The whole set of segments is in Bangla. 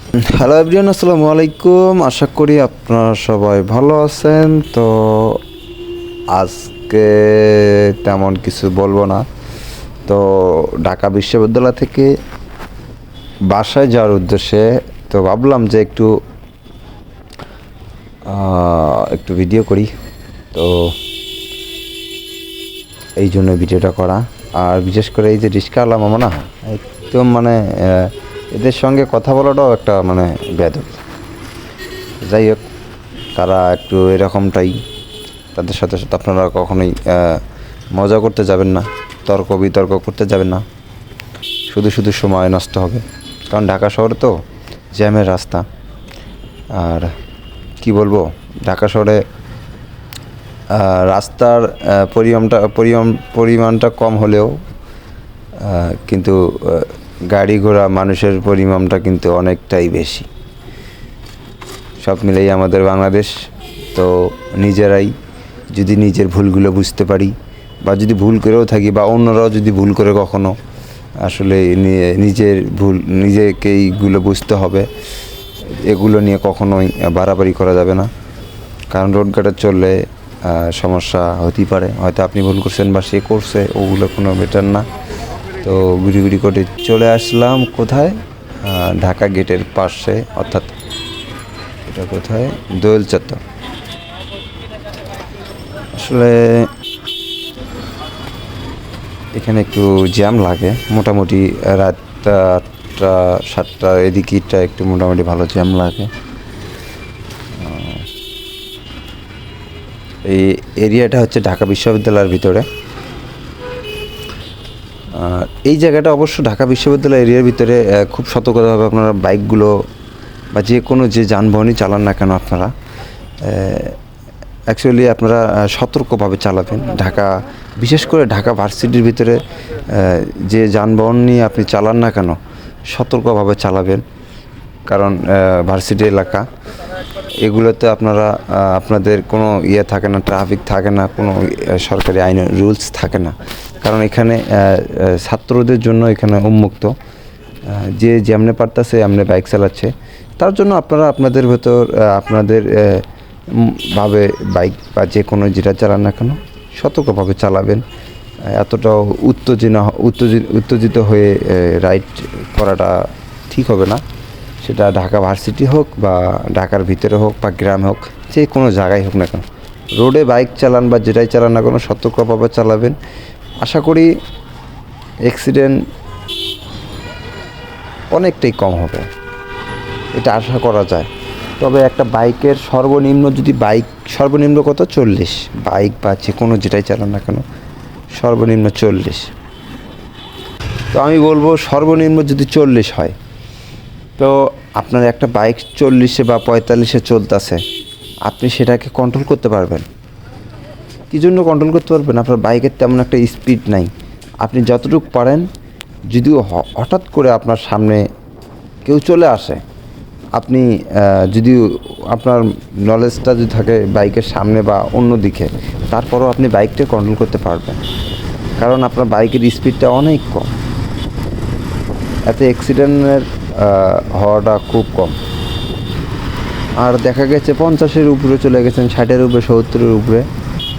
হ্যালো এভরিওয়ান, আসসালামু আলাইকুম। আশা করি আপনারা সবাই ভালো আছেন। তো আজকে তেমন কিছু বলবো না। তো ঢাকা বিশ্ববিদ্যালয় থেকে বাসায় যাওয়ার উদ্দেশ্যে তো ভাবলাম যে একটু ভিডিও করি। তো এই জন্য ভিডিওটা করা। আর বিশেষ করে এই যে রিস্কাওয়ালা মামা না, একদম এদের সঙ্গে কথা বলাটাও একটা বেয়াদবি। যাই হোক, তারা একটু এরকমটাই। তাদের সাথে সাথে আপনারা কখনোই মজা করতে যাবেন না, তর্ক বিতর্ক করতে যাবেন না। শুধু শুধু সময় নষ্ট হবে। কারণ ঢাকা শহরে তো জ্যামের রাস্তা। আর কি বলবো, ঢাকা শহরে রাস্তার পরিমাণটা কম হলেও কিন্তু গাড়ি ঘোড়া মানুষের পরিমাণটা কিন্তু অনেকটাই বেশি। সব মিলেই আমাদের বাংলাদেশ। তো নিজেরাই যদি নিজের ভুলগুলো বুঝতে পারি, বা যদি ভুল করেও থাকি, বা অন্যরাও যদি ভুল করে কখনো, আসলে নিজের ভুল নিজেকেইগুলো বুঝতে হবে। এগুলো নিয়ে কখনোই বাড়াবাড়ি করা যাবে না। কারণ রোডঘাটে চললে সমস্যা হতেই পারে। হয়তো আপনি ভুল করছেন বা সে করছে, ওগুলো কোনো বেটার না। তো ঘুরি ঘুরি করে চলে আসলাম কোথায়? ঢাকা গেটের পাশে, অর্থাৎ এটা কোথায়? দোয়েল চত্বর। আসলে এখানে একটু জ্যাম লাগে মোটামুটি। রাত 8টা 7টা এদিকটা একটু মোটামুটি ভালো জ্যাম লাগে। এই এরিয়াটা হচ্ছে ঢাকা বিশ্ববিদ্যালয়ের ভিতরে। এই জায়গাটা অবশ্য ঢাকা বিশ্ববিদ্যালয় এরিয়ার ভিতরে। খুব সতর্কতাভাবে আপনারা বাইকগুলো বা যে কোনো যে যানবাহনই চালান না কেন, আপনারা অ্যাকচুয়ালি আপনারা সতর্কভাবে চালাবেন। বিশেষ করে ঢাকা ভার্সিটির ভিতরে যে যানবাহন নিয়ে আপনি চালান না কেন, সতর্কভাবে চালাবেন। কারণ ভার্সিটি এলাকা, এগুলোতে আপনাদের কোনো থাকে না, ট্রাফিক থাকে না, কোনো সরকারি আইনের রুলস থাকে না। কারণ এখানে ছাত্রদের জন্য এখানে উন্মুক্ত। যে যেমনে পারতেছে এমনি বাইক চালাচ্ছে। তার জন্য আপনারা আপনাদের ভেতর আপনাদের ভাবে বাইক বা যে কোনো যেটা চালান না কেন, সতর্কভাবে চালাবেন। এতটাও উত্তেজিত হয়ে রাইড করাটা ঠিক হবে না। সেটা ঢাকা ভার্সিটি হোক বা ঢাকার ভিতরে হোক বা গ্রামে হোক, যে কোনো জায়গায় হোক না কেন, রোডে বাইক চালান বা যেটাই চালান না কোনো, সতর্কভাবে চালাবেন। আশা করি অ্যাক্সিডেন্ট অনেকটাই কম হবে, এটা আশা করা যায়। তবে একটা বাইকের সর্বনিম্ন কত? 40। বাইক বা যে কোনো যেটাই চালান না কেন, সর্বনিম্ন 40। তো আমি বলবো সর্বনিম্ন যদি 40 হয়, তো আপনার একটা বাইক 40-এ বা 45-এ চলতেছে, আপনি সেটাকে কন্ট্রোল করতে পারবেন। কী জন্য কন্ট্রোল করতে পারবেন? আপনার বাইকের তেমন একটা স্পিড নাই। আপনি যতটুকু পারেন, যদিও হঠাৎ করে আপনার সামনে কেউ চলে আসে, আপনি যদি আপনার নলেজটা যদি থাকে বাইকের সামনে বা অন্য দিকে, তারপরও আপনি বাইকটা কন্ট্রোল করতে পারবেন। কারণ আপনার বাইকের স্পিডটা অনেক কম, এতে অ্যাক্সিডেন্টের হওয়াটা খুব কম। আর দেখা গেছে 50-এর উপরে চলে গেছেন, 60-এর উপরে, 70-এর উপরে,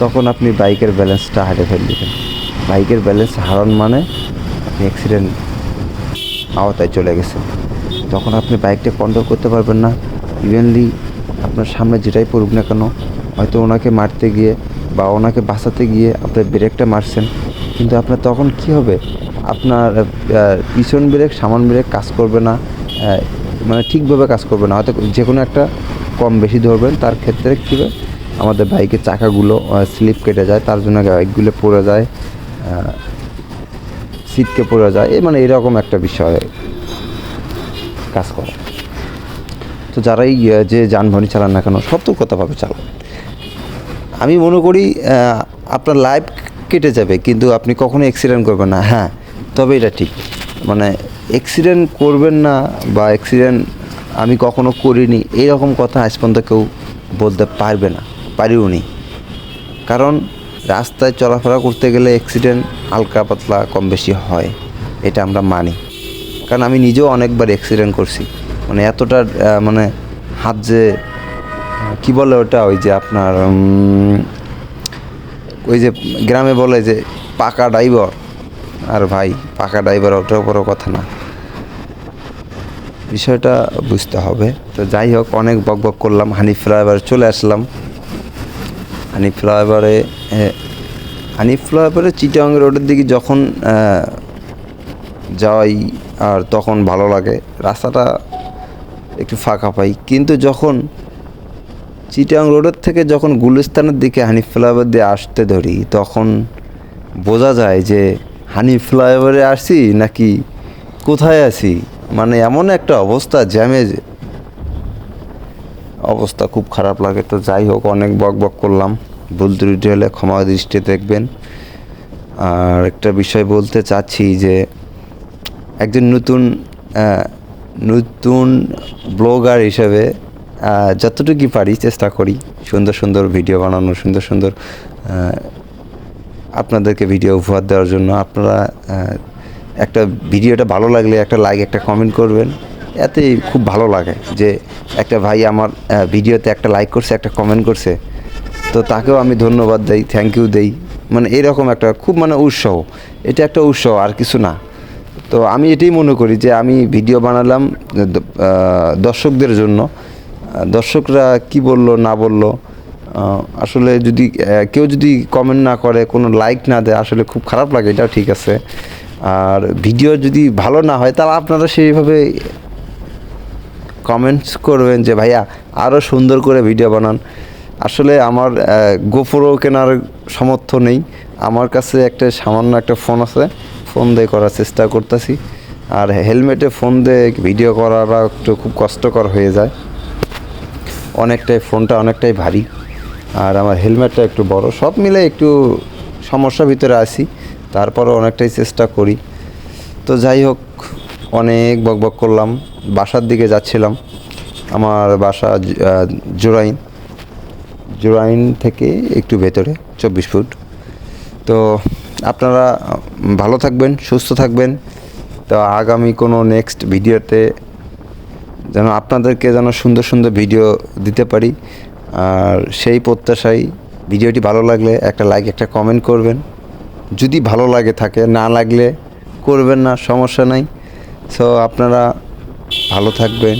তখন আপনি বাইকের ব্যালেন্সটা হারিয়ে ফেলবেন। বাইকের ব্যালেন্স হারান মানে আপনি অ্যাক্সিডেন্ট আওতায় চলে গেছেন। তখন আপনি বাইকটা কন্ট্রোল করতে পারবেন না। ইভেনলি আপনার সামনে যেটাই পড়ুক না কেন, হয়তো ওনাকে মারতে গিয়ে বা ওনাকে বাঁচাতে গিয়ে আপনি ব্রেকটা মারছেন, কিন্তু আপনার তখন কি হবে? আপনার পিছন ব্রেক, সামন ব্রেক কাজ করবে না, ঠিকভাবে কাজ করবে না। হয়তো যে কোনো একটা কম বেশি ধরবেন, তার ক্ষেত্রে কী হবে? আমাদের বাইকের চাকাগুলো স্লিপ কেটে যায়, তার জন্য বাইকগুলো পড়ে যায়, সিটকে পড়ে যায়। এরকম একটা বিষয় কাজ করে। তো যারাই যে যানবাহনই চালান না কেন, সতর্কতাভাবে চালান। আমি মনে করি আপনার লাইফ কেটে যাবে, কিন্তু আপনি কখনো অ্যাক্সিডেন্ট করবেন না। হ্যাঁ, তবে এটা ঠিক, অ্যাক্সিডেন্ট করবেন না বা অ্যাক্সিডেন্ট আমি কখনো করিনি, এইরকম কথা আজ পর্যন্ত কেউ বলতে পারবে না, পারিও নি। কারণ রাস্তায় চলাফেরা করতে গেলে অ্যাক্সিডেন্ট হালকা পাতলা কম বেশি হয়, এটা আমরা মানি। কারণ আমি নিজেও অনেকবার অ্যাক্সিডেন্ট করছি। মানে এতটা মানে হাত যে কী বলে ওটা, ওই যে আপনার ওই যে গ্রামে বলে যে পাকা ড্রাইভার, আর ভাই পাকা ড্রাইভার ওটাও বড় কথা না, বিষয়টা বুঝতে হবে। তো যাই হোক, অনেক বকবক করলাম, হানিফ ফ্লাইওভারে চলে আসলাম। হানিফ ফ্লাইওভারে চিটাগাং রোডের দিকে যখন যাই আর তখন ভালো লাগে, রাস্তাটা একটু ফাঁকা পাই। কিন্তু যখন চিটাগাং রোডের থেকে যখন গুলিস্তানের দিকে হানিফ ফ্লাইওভার দিয়ে আসতে ধরি, তখন বোঝা যায় যে হানিফ ফ্লাইওভারে আসছি নাকি কোথায় আছি। মানে এমন একটা অবস্থা, জ্যামে অবস্থা খুব খারাপ লাগে। তো যাই হোক, অনেক বকবক করলাম, ভুল ত্রুটি হলে ক্ষমা দৃষ্টিতে দেখবেন। আর একটা বিষয় বলতে চাচ্ছি যে একজন নতুন ব্লগার হিসেবে যতটুকু পারি চেষ্টা করি সুন্দর সুন্দর ভিডিও বানানো, সুন্দর সুন্দর আপনাদেরকে ভিডিও উপহার দেওয়ার জন্য। আপনারা একটা ভিডিওটা ভালো লাগলে একটা লাইক, একটা কমেন্ট করবেন, এতেই খুব ভালো লাগে যে একটা ভাই আমার ভিডিওতে একটা লাইক করছে, একটা কমেন্ট করছে, তো তাকেও আমি ধন্যবাদ দেই, থ্যাংক ইউ দেই। মানে এরকম একটা খুব মানে উৎসাহ, এটা একটা উৎসাহ, আর কিছু না। তো আমি এটাই মনে করি যে আমি ভিডিও বানালাম দর্শকদের জন্য। দর্শকরা কি বললো না বললো, আসলে যদি কেউ যদি কমেন্ট না করে, কোনো লাইক না দেয়, আসলে খুব খারাপ লাগে, এটাও ঠিক আছে। আর ভিডিও যদি ভালো না হয়, তাহলে আপনারা সেইভাবে কমেন্টস করবেন যে ভাইয়া আরও সুন্দর করে ভিডিও বানান। আসলে আমার গোপ্রো কেনার সামর্থ্য নেই, আমার কাছে একটা সামান্য একটা ফোন আছে, ফোন দিয়ে করার চেষ্টা করতেছি। আর হেলমেটে ফোন দিয়ে ভিডিও করাটা একটু খুব কষ্টকর হয়ে যায়, অনেকটাই ফোনটা অনেকটাই ভারী, আর আমার হেলমেটটা একটু বড়, সব মিলে একটু সমস্যার ভিতরে আছি, তারপরও অনেকটাই চেষ্টা করি। তো যাই হোক, অনেক বকবক করলাম, বাসার দিকে যাচ্ছিলাম। আমার বাসা জোরাইন থেকে একটু ভেতরে 24 ফুট। তো আপনারা ভালো থাকবেন, সুস্থ থাকবেন। তো আগামী কোনো নেক্সট ভিডিওতে যেন আপনাদেরকে যেন সুন্দর সুন্দর ভিডিও দিতে পারি, আর সেই প্রত্যাশায় ভিডিওটি ভালো লাগলে একটা লাইক, একটা কমেন্ট করবেন। যদি ভালো লাগে থাকে, না লাগলে করবেন না, সমস্যা নাই। সো আপনারা ভালো থাকবেন।